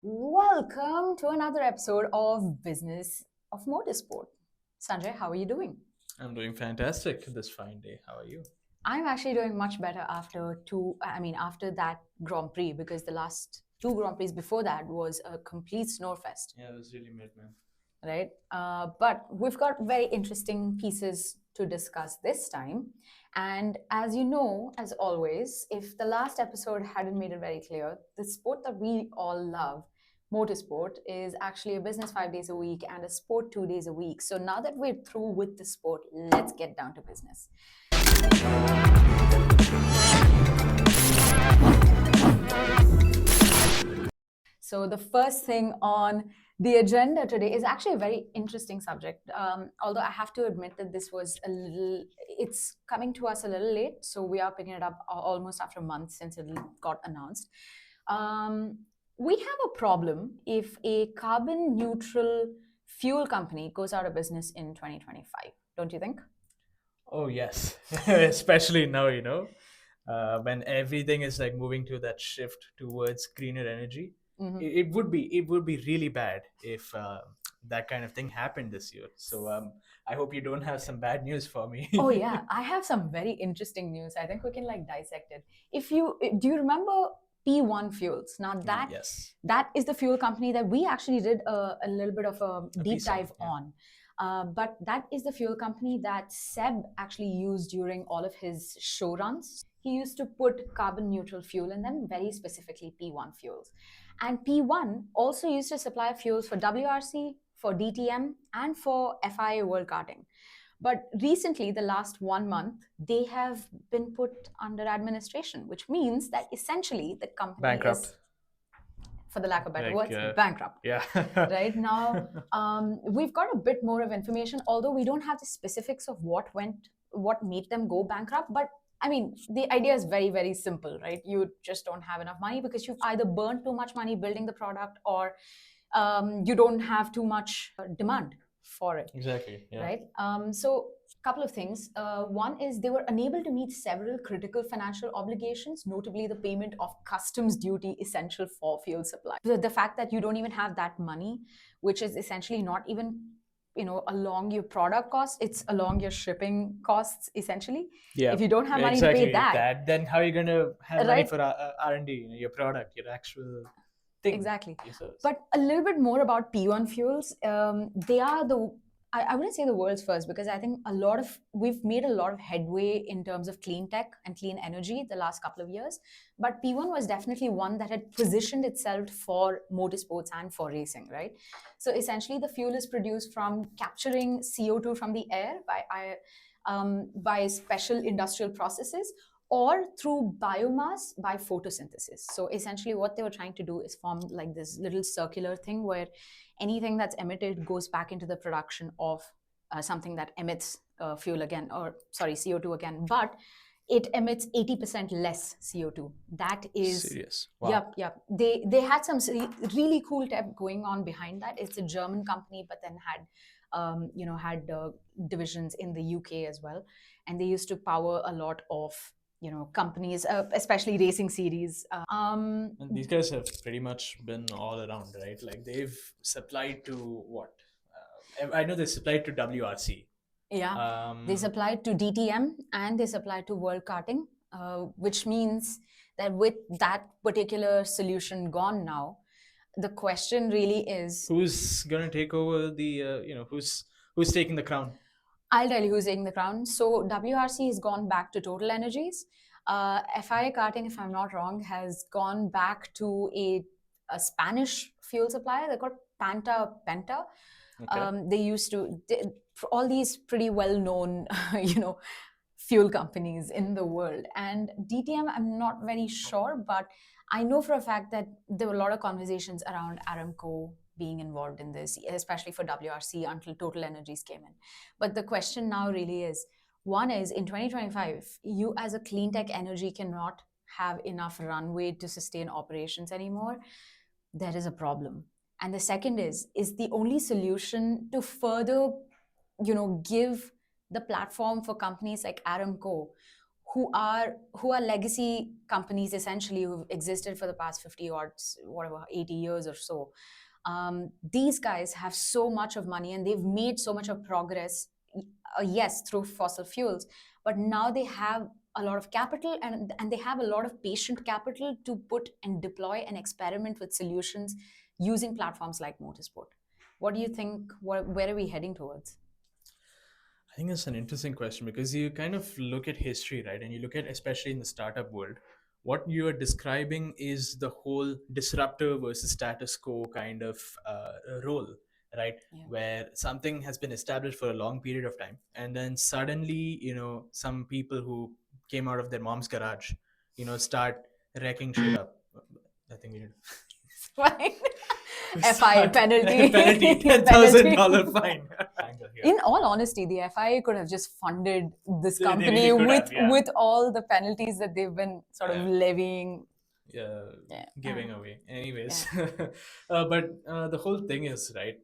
Welcome to another episode of Business of Motorsport. Sanjay, how are you doing? I'm doing fantastic this fine day. How are you? I'm actually doing much better after that Grand Prix, because the last two Grand Prix before that was a complete snowfest, Yeah, it was really mid, man. right? But we've got very interesting pieces to discuss this time. And as you know, as always, if the last episode hadn't made it very clear, the sport that we all love, motorsport, is actually a business 5 days a week and a sport 2 days a week. So now that we're through with the sport, let's get down to business. So the first thing on the agenda today is actually a very interesting subject. Although I have to admit that it's coming to us a little late. So we are picking it up almost after a month since it got announced. We have a problem if a carbon neutral fuel company goes out of business in 2025, don't you think? Oh yes, especially now, when everything is like moving to that shift towards greener energy. Mm-hmm. It would be really bad if that kind of thing happened this year. So I hope you don't have some bad news for me. Oh yeah, I have some very interesting news. I think we can like dissect it. If you do you remember P1 Fuels? Now Yes, that is the fuel company that we actually did a little bit of a deep piece of dive it, yeah. on. But that is the fuel company that Seb actually used during all of his show runs. He used to put carbon neutral fuel in them, very specifically P1 fuels. And P1 also used to supply fuels for WRC, for DTM, and for FIA World Karting. But recently, the last 1 month, they have been put under administration, which means that essentially the company Bankrupt. is, for the lack of better Like words, bankrupt. yeah. Right now, we've got a bit more of information, although we don't have the specifics of what made them go bankrupt. But I mean, the idea is very, very simple, right? You just don't have enough money because you've either burned too much money building the product, or you don't have too much demand for it. Exactly. Yeah. Right? So couple of things. One is they were unable to meet several critical financial obligations, notably the payment of customs duty essential for fuel supply. The fact that you don't even have that money, which is essentially not even along your product costs, it's along your shipping costs essentially. Yeah. If you don't have money exactly to pay that, then how are you going to have money right? for R&D, your product, your actual thing? Exactly. Your service. But a little bit more about P1 fuels. They are I wouldn't say the world's first, because I think we've made a lot of headway in terms of clean tech and clean energy the last couple of years. But P1 was definitely one that had positioned itself for motorsports and for racing, right? So essentially, the fuel is produced from capturing CO2 from the air by special industrial processes, or through biomass by photosynthesis. So essentially what they were trying to do is form like this little circular thing where anything that's emitted goes back into the production of something that emits fuel again, or sorry, CO2 again, but it emits 80% less CO2. That is serious. Wow. Yep. They had some really cool tech going on behind that. It's a German company, but then had divisions in the UK as well, and they used to power a lot of companies, especially racing series. And these guys have pretty much been all around, right? Like they've supplied to what? I know they supplied to WRC. Yeah, they supplied to DTM and they supplied to World Karting, which means that with that particular solution gone now, the question really is, who's gonna take over the who's taking the crown? I'll tell you who's taking the crown. So WRC has gone back to Total Energies. FIA Karting, if I'm not wrong, has gone back to a Spanish fuel supplier. They're called Penta. Okay. They used to all these pretty well-known, fuel companies in the world. And DTM, I'm not very sure, but I know for a fact that there were a lot of conversations around Aramco being involved in this, especially for WRC, until Total Energies came in. But the question now really is, one is, in 2025, you as a clean tech energy cannot have enough runway to sustain operations anymore. There is a problem. And the second is the only solution to further, give the platform for companies like Aramco, who are legacy companies essentially who've existed for the past 50 or whatever 80 years or so. These guys have so much of money and they've made so much of progress, yes, through fossil fuels, but now they have a lot of capital and they have a lot of patient capital to put and deploy and experiment with solutions using platforms like Motorsport. What do you think? Where are we heading towards? I think it's an interesting question because you kind of look at history, right? And you look at, especially in the startup world, what you are describing is the whole disruptor versus status quo kind of role, right? Yeah. Where something has been established for a long period of time, and then suddenly, some people who came out of their mom's garage, start wrecking shit up. I think we did. Fine. FI penalty. Penalty, $10,000 fine. In all honesty, the FIA could have just funded this They company really could have, yeah. with all the penalties that they've been sort of levying. Giving away. Anyways, but the whole thing is, right?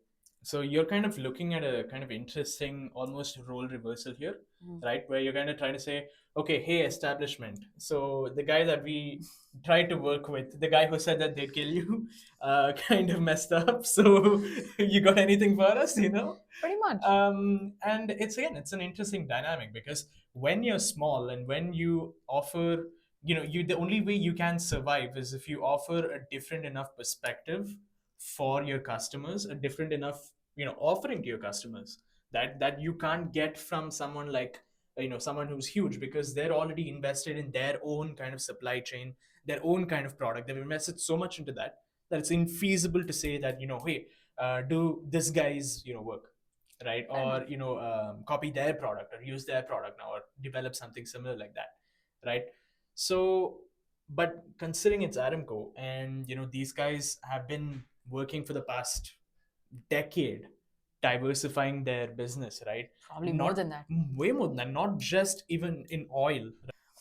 So you're kind of looking at a kind of interesting, almost role reversal here, right? Where you're kind of trying to say, okay, hey, establishment. So the guy that we tried to work with, the guy who said that they'd kill you, kind of messed up. So you got anything for us, Pretty much. And it's an interesting dynamic because when you're small and when you offer, the only way you can survive is if you offer a different enough perspective for your customers, a different enough offering to your customers that you can't get from someone like someone who's huge, because they're already invested in their own kind of supply chain, their own kind of product. They've invested so much into that it's infeasible to say that hey, do this guy's work, right? Or copy their product or use their product now or develop something similar like that, right? So, but considering it's Aramco and these guys have been working for the past decade diversifying their business, right? Probably more than that. Way more than that. Not just even in oil,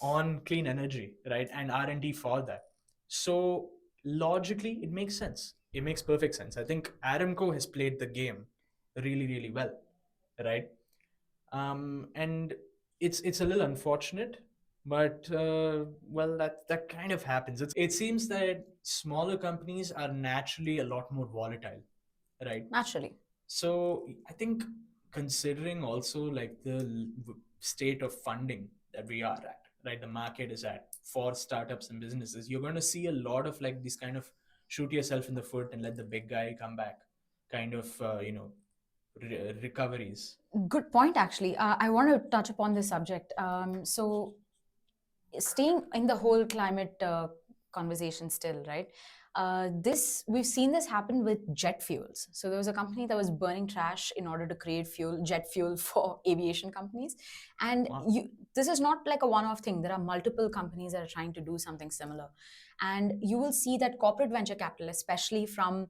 on clean energy, right? And R&D for that. So logically, it makes sense. It makes perfect sense. I think Aramco has played the game really, really well, right? And it's a little unfortunate, but well, that kind of happens. It seems that smaller companies are naturally a lot more volatile, right? Naturally. So I think, considering also like the state of funding that we are at, right, the market is at for startups and businesses, you're going to see a lot of like these kind of shoot yourself in the foot and let the big guy come back kind of recoveries. Good point, actually. I want to touch upon this subject. So staying in the whole climate conversation still, right? We've seen this happen with jet fuels. So there was a company that was burning trash in order to create jet fuel for aviation companies. And Wow. This is not like a one-off thing. There are multiple companies that are trying to do something similar. And you will see that corporate venture capital, especially from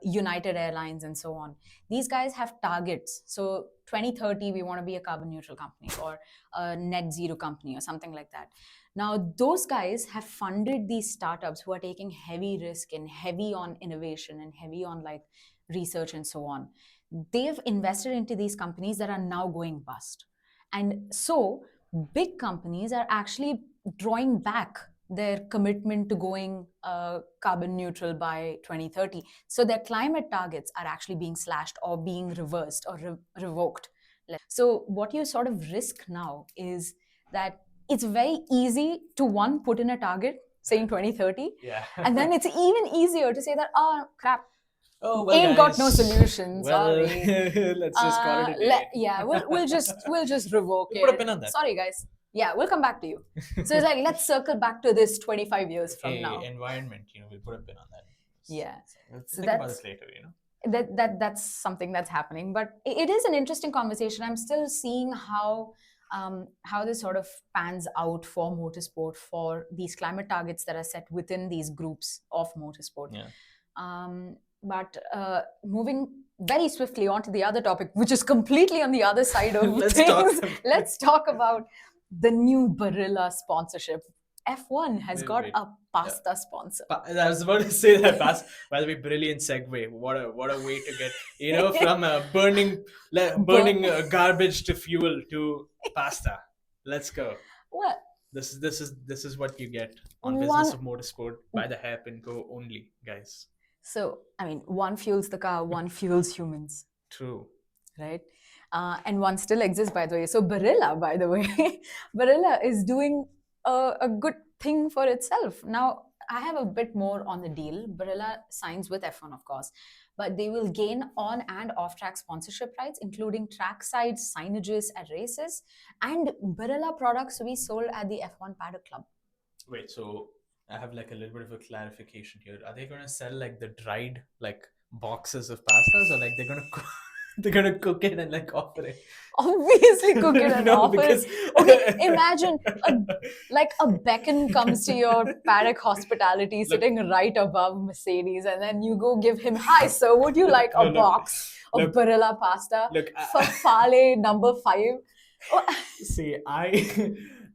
United Airlines and so on, these guys have targets. So 2030, we want to be a carbon neutral company or a net zero company or something like that. Now, those guys have funded these startups who are taking heavy risk and heavy on innovation and heavy on like research and so on. They've invested into these companies that are now going bust. And so big companies are actually drawing back their commitment to going carbon neutral by 2030. So their climate targets are actually being slashed or being reversed or revoked. So what you sort of risk now is that it's very easy to put in a target saying 2030. Yeah. And then it's even easier to say that, oh crap, oh, well, ain't guys, got no solution. well, Sorry. let's just call it a day. Yeah, we'll just revoke We'll put a it. pin on that. Sorry, guys. Yeah, we'll come back to you. So it's like, let's circle back to this 25 years from Hey, now. environment, we'll put a pin on that. Yeah. Let's So think about this later, that's something that's happening, but it is an interesting conversation. I'm still seeing how this sort of pans out for motorsport, for these climate targets that are set within these groups of motorsport. Yeah. But moving very swiftly on to the other topic, which is completely on the other side of things. Let's talk about the new Barilla sponsorship. F1 has got a pasta sponsor. I was about to say that. By the way, brilliant segue. What a way to get from burning garbage to fuel to pasta. Let's go. What? This is what you get on Business One. of Motorsport by the hairpin go only, guys. So, I mean, one fuels the car, one fuels humans, True. right? And one still exists, by the way. So, Barilla, by the way, Barilla is doing a good thing for itself. Now, I have a bit more on the deal. Barilla signs with F1, of course, but they will gain on and off track sponsorship rights, including trackside signages at races, and Barilla products to be sold at the F1 Paddock Club. Wait, so I have like a little bit of a clarification here. Are they gonna sell like the dried like boxes of pastas, or like they're gonna they're gonna cook it and like offer it? Obviously, cook it and No, offer because it. Okay, imagine a beacon comes to your paddock hospitality look, sitting right above Mercedes, and then you go give him, "Hi, sir, would you like a no, box of look, Barilla pasta look. for Fale number 5?" Oh, See,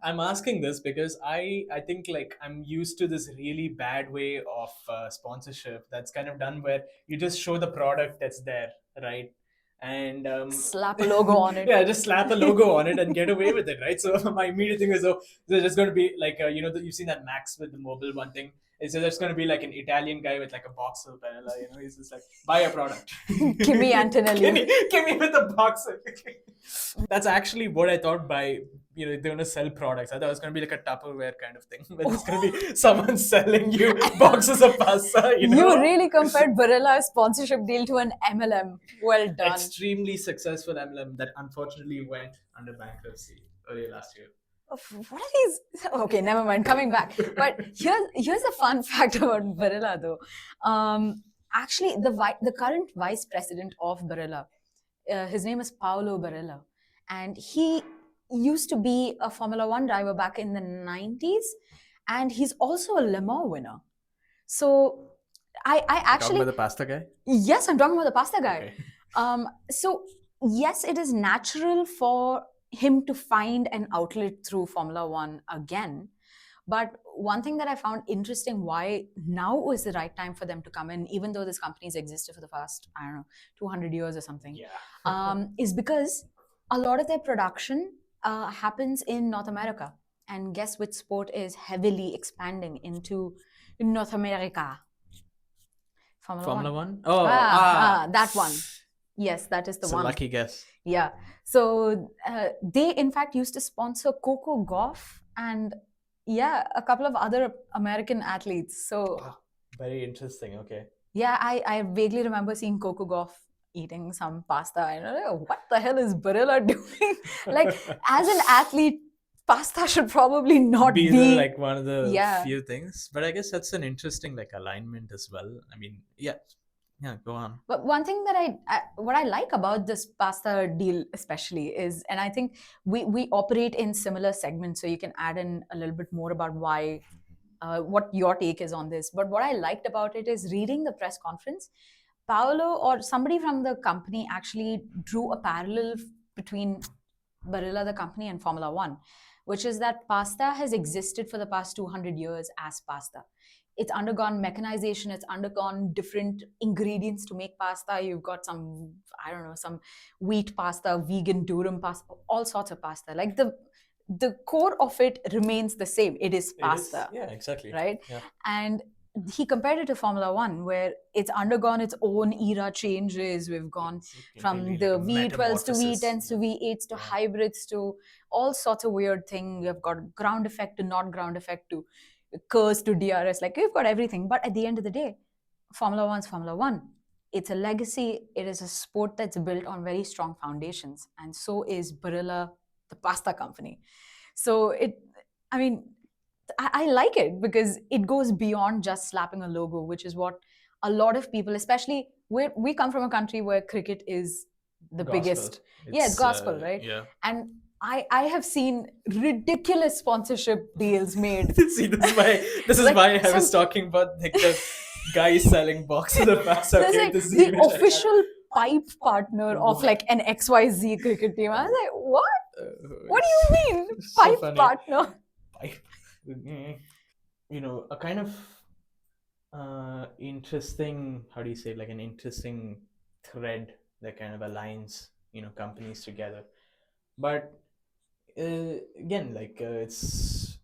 I'm asking this because I think like I'm used to this really bad way of sponsorship that's kind of done where you just show the product that's there, right? And slap a logo on it. yeah, just slap a logo on it and get away with it, right? So my immediate thing is, oh, they're just going to be like, you've seen that Max with the mobile one thing. It's just going to be like an Italian guy with like a box of vanilla, he's just like, buy a product. Kimi Antonelli. Give me with the box. That's actually what I thought by they're gonna sell products. I thought it was gonna be like a Tupperware kind of thing, where there's gonna be someone selling you boxes of pasta. You really compared Barilla's sponsorship deal to an MLM. Well done. Extremely successful MLM that unfortunately went under bankruptcy earlier last year. What are these? Okay, never mind. Coming back, but here's a fun fact about Barilla, though. Actually, the current vice president of Barilla, his name is Paolo Barilla, and he used to be a Formula One driver back in the 90s, and he's also a Le Mans winner. So I Talking actually about the pasta guy? yes, I'm talking about the pasta guy. Okay. So yes, it is natural for him to find an outlet through Formula One again. But one thing that I found interesting, why now was the right time for them to come in, even though this company's existed for the past, I don't know, 200 years or something, is because a lot of their production happens in North America. And guess which sport is heavily expanding into North America? Formula One? Oh, that one. Yes, that is the it's one. a lucky guess. Yeah. So they, in fact, used to sponsor Coco Gauff and a couple of other American athletes. So Wow, very interesting. Okay. yeah, I vaguely remember seeing Coco Gauff eating some pasta. And I'm like, what the hell is Barilla doing? Like, as an athlete, pasta should probably not be like one of the Yeah. few things. But I guess that's an interesting like alignment as well. I mean, yeah, go on. But one thing that what I like about this pasta deal especially is, and I think we operate in similar segments, so you can add in a little bit more about why, what your take is on this. But what I liked about it is reading the press conference, Paolo or somebody from the company actually drew a parallel between Barilla, the company, and Formula One, which is that pasta has existed for the past 200 years as pasta. It's undergone mechanization, it's undergone different ingredients to make pasta. You've got some, I don't know, some wheat pasta, vegan durum pasta, all sorts of pasta. Like the core of it remains the same. It is pasta. Yeah, exactly. Right? Yeah. And he compared it to Formula One, where it's undergone its own era changes. We've gone from the V12s to V10s to V8s to hybrids to all sorts of weird things. We've got ground effect to not ground effect to KERS to DRS. Like, we've got everything. But at the end of the day, Formula One's Formula One. It's a legacy. It is a sport that's built on very strong foundations. And so is Barilla, the pasta company. So I like it because it goes beyond just slapping a logo, which is what a lot of people, especially we come from a country where cricket is the biggest. It's gospel, right? Yeah. And I have seen ridiculous sponsorship deals made. See, this is like why I was talking about like the guy selling boxes of pasta. Like the official pipe partner of like an XYZ cricket team. I was like, what? What do you mean? Pipe so partner? Pipe. A kind of interesting, how do you say, like an interesting thread that kind of aligns companies together. But again, like it's,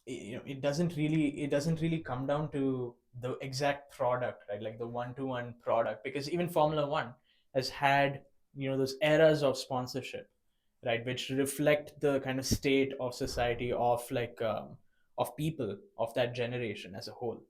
it doesn't really come down to the exact product, right? Like the one-to-one product, because even Formula One has had, those eras of sponsorship, right, which reflect the kind of state of society of like of people of that generation as a whole,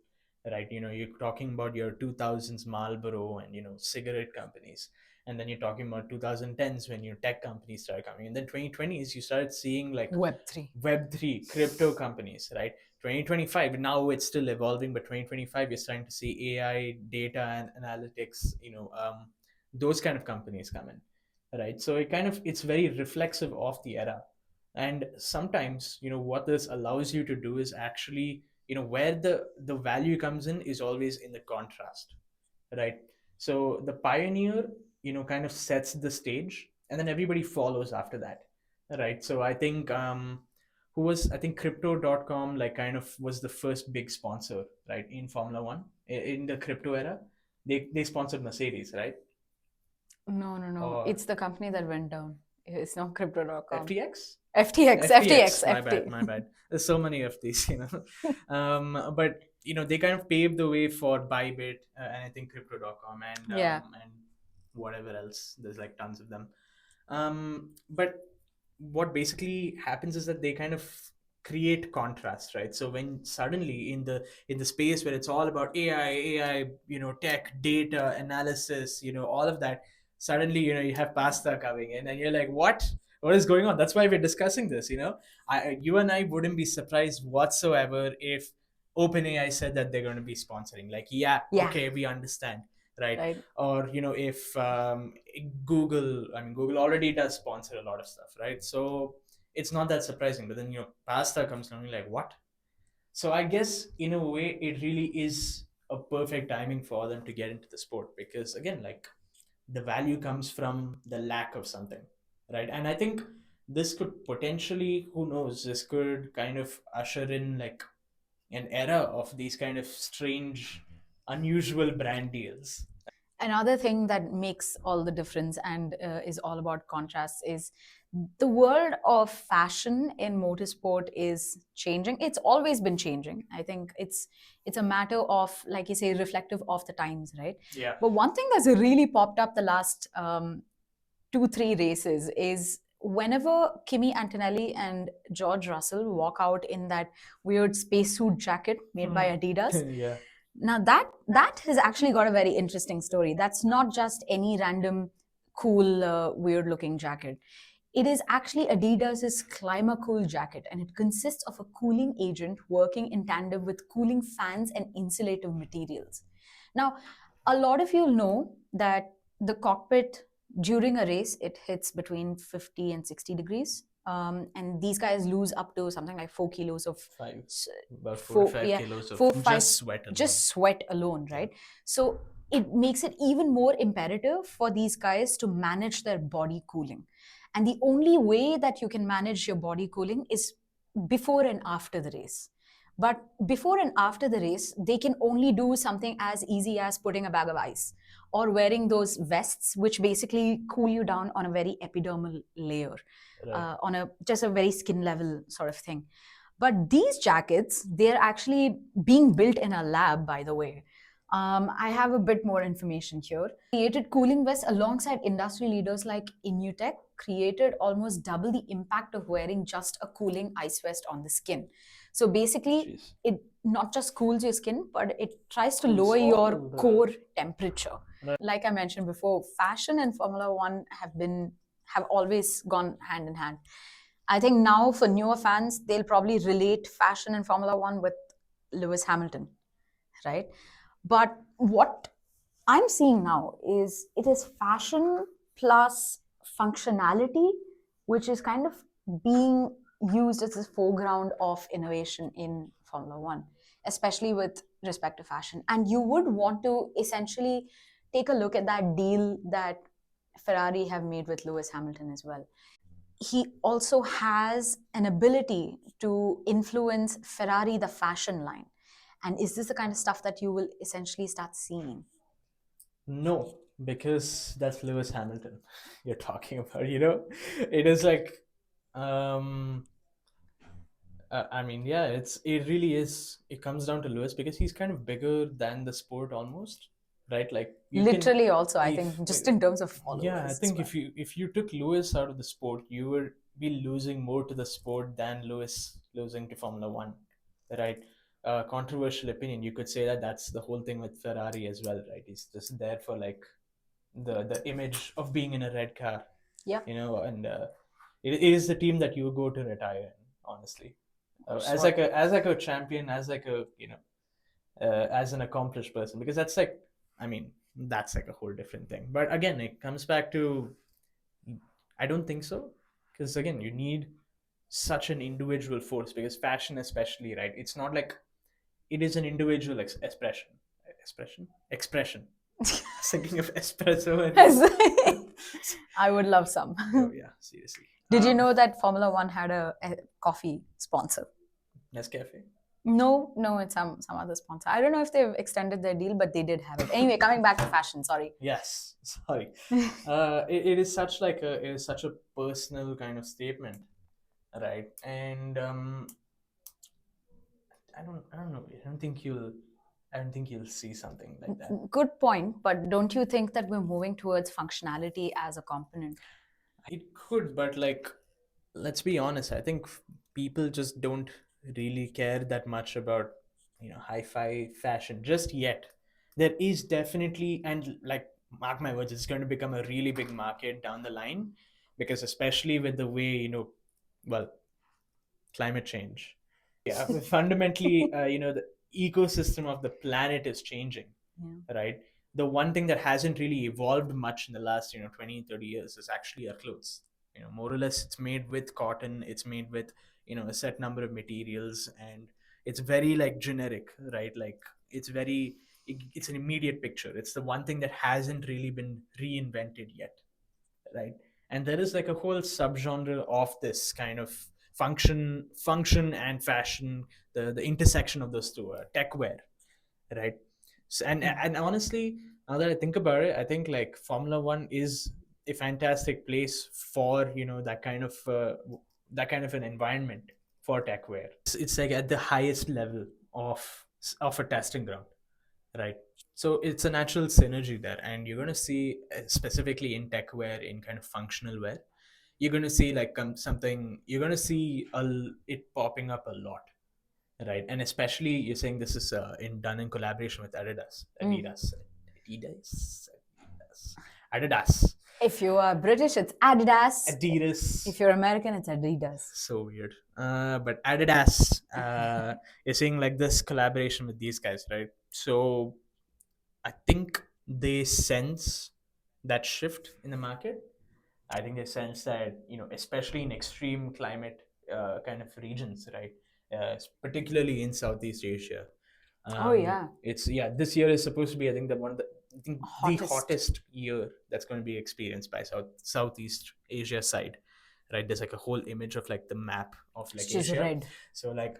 right? You're talking about your 2000s Marlboro and cigarette companies, and then you're talking about 2010s when your tech companies started coming, and then 2020s you started seeing like Web3. Web3 crypto companies, right? 2025, now it's still evolving, but 2025 you're starting to see AI, data and analytics, those kind of companies come in, right? So it's very reflexive of the era. And sometimes, what this allows you to do is actually, where the value comes in is always in the contrast, right? So the pioneer, kind of sets the stage, and then everybody follows after that, right? So I think I think crypto.com like kind of was the first big sponsor, right, in Formula One, in the crypto era. They sponsored Mercedes, right? No, no, no. Or It's the company that went down. It's not crypto.com. FTX. FTX, FTX, FTX, my bad, FT. my bad. There's so many of these, but they kind of paved the way for Bybit, and I think Crypto.com, Yeah. and whatever else. There's like tons of them. But what basically happens is that they kind of create contrast, right? So when suddenly in the space where it's all about AI, tech, data analysis, all of that, suddenly you have pasta coming in, and you're like, what is going on? That's why we're discussing this. You and I wouldn't be surprised whatsoever if OpenAI said that they're going to be sponsoring. Like, yeah, Yeah. okay, we understand, right? Right. Or if Google, I mean, Google already does sponsor a lot of stuff, right? So it's not that surprising. But then pasta comes along, you're like, what? So I guess in a way it really is a perfect timing for them to get into the sport, because again, like, the value comes from the lack of something, right? And I think this could potentially, who knows, this could kind of usher in like an era of these kind of strange, unusual brand deals. Another thing that makes all the difference and is all about contrasts is the world of fashion in motorsport is changing. It's always been changing. I think it's a matter of, like you say, reflective of the times, right? Yeah. But one thing that's really popped up the last 2 3 races is whenever Kimi Antonelli and George Russell walk out in that weird spacesuit jacket made by Adidas. Yeah. Now that has actually got a very interesting story. That's not just any random cool weird looking jacket. It is actually Adidas's Climber Cool jacket, and it consists of a cooling agent working in tandem with cooling fans and insulative materials. Now, a lot of you know that the cockpit during a race it hits between 50 and 60 degrees, and these guys lose up to something like 4 kilos of Five, about 4, 4 to 5 yeah, kilos of 4 5 just sweat alone. just sweat alone, right? So it makes it even more imperative for these guys to manage their body cooling, and the only way that you can manage your body cooling is before and after the race. But before and after the race, they can only do something as easy as putting a bag of ice or wearing those vests, which basically cool you down on a very epidermal layer, Right. on a just a very skin level sort of thing. But these jackets, they're actually being built in a lab, by the way. I have a bit more information here. Created cooling vests alongside industry leaders like Inutech, created almost double the impact of wearing just a cooling ice vest on the skin. So basically, Jeez. it not just cools your skin, but it tries to Cools lower all your the. core temperature. Like I mentioned before, fashion and Formula One have always gone hand in hand. I think now for newer fans, they'll probably relate fashion and Formula One with Lewis Hamilton, right? But what I'm seeing now is it is fashion plus functionality, which is kind of being used as the foreground of innovation in Formula One, especially with respect to fashion. And you would want to essentially take a look at that deal that Ferrari have made with Lewis Hamilton as well. He also has an ability to influence Ferrari, the fashion line. And is this the kind of stuff that you will essentially start seeing? No, because that's Lewis Hamilton you're talking about. It is like Um, I mean, yeah, it really is. It comes down to Lewis because he's kind of bigger than the sport almost, right? Like you can, Literally, also, I if think just in terms of yeah, I followers as think well. if you took Lewis out of the sport, you would be losing more to the sport than Lewis losing to Formula One, right? Controversial opinion. You could say that that's the whole thing with Ferrari as well, right? He's just there for like the image of being in a red car, Yeah, and it is the team that you would go to retire in, honestly. As sure. like a champion, as like a as an accomplished person, because that's like, I mean, that's like a whole different thing. But again, it comes back to, I don't think so, because again, you need such an individual force, because fashion, especially, right? It's not like it is an individual expression. Thinking of espresso and I would love some. oh yeah, seriously. Did you know that Formula One had a coffee sponsor? Nescafe. No, no, it's some other sponsor. I don't know if they've extended their deal, but they did have it. Anyway, coming back to fashion. Sorry. Yes, sorry. It is such like it is such a personal kind of statement, right? And I don't know. I don't think you'll see something like that. Good point, but don't you think that we're moving towards functionality as a component? It could, but like, let's be honest. I think people just don't really care that much about hi-fi fashion just yet. There is definitely, and like, mark my words, it's going to become a really big market down the line, because especially with the way well, climate change. Yeah, fundamentally, the ecosystem of the planet is changing, Yeah. right? The one thing that hasn't really evolved much in the last 20 30 years is actually our clothes. More or less, it's made with cotton, it's made with a set number of materials, and it's very like generic, right? Like, it's an immediate picture. It's the one thing that hasn't really been reinvented yet, right? And there is like a whole subgenre of this kind of function and fashion, the intersection of those two, techwear, right? So, and honestly, now that I think about it, I think like Formula One is a fantastic place for that kind of an environment for techwear. It's like at the highest level of a testing ground, right? So it's a natural synergy there, and you're going to see, specifically in techwear, in kind of functional wear, you're going to see like something, you're going to see it popping up a lot, right? And especially you're saying this is done in collaboration with Adidas, Adidas. If you are British, it's Adidas. Adidas. If you're American, it's Adidas. So weird. But Adidas, you're seeing like this collaboration with these guys, right? So I think they sense that shift in the market. I think they sense that, especially in extreme climate kind of regions, right? Particularly in Southeast Asia. Oh yeah, It's yeah. This year is supposed to be, I think, I think the hottest. hottest year that's going to be experienced by Southeast Asia side, right? There's like a whole image of like the map of like Which is Asia. red. So like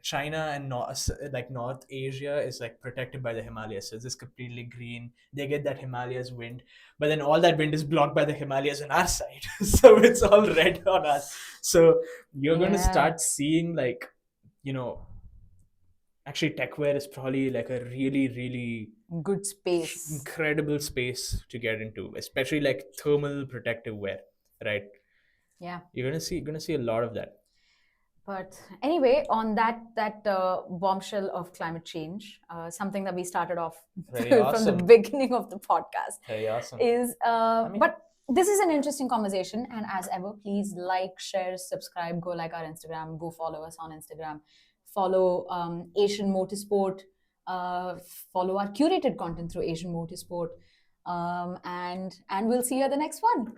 China and North Asia is like protected by the Himalayas, so it's just completely green. They get that Himalayas wind, but then all that wind is blocked by the Himalayas on our side, so it's all red on us. So you're going to Yeah. start seeing like, you know, actually techwear is probably like a really really Good space. incredible space to get into, especially like thermal protective wear, right? Yeah. You're gonna see a lot of that. But anyway, on that bombshell of climate change, something that we started off Very from the awesome. beginning of the podcast Very awesome. is, mean- but this is an interesting conversation. And as ever, please like, share, subscribe, go like our Instagram, go follow us on Instagram, follow Asian Motorsport, follow our curated content through Asian Motorsport, and we'll see you at the next one.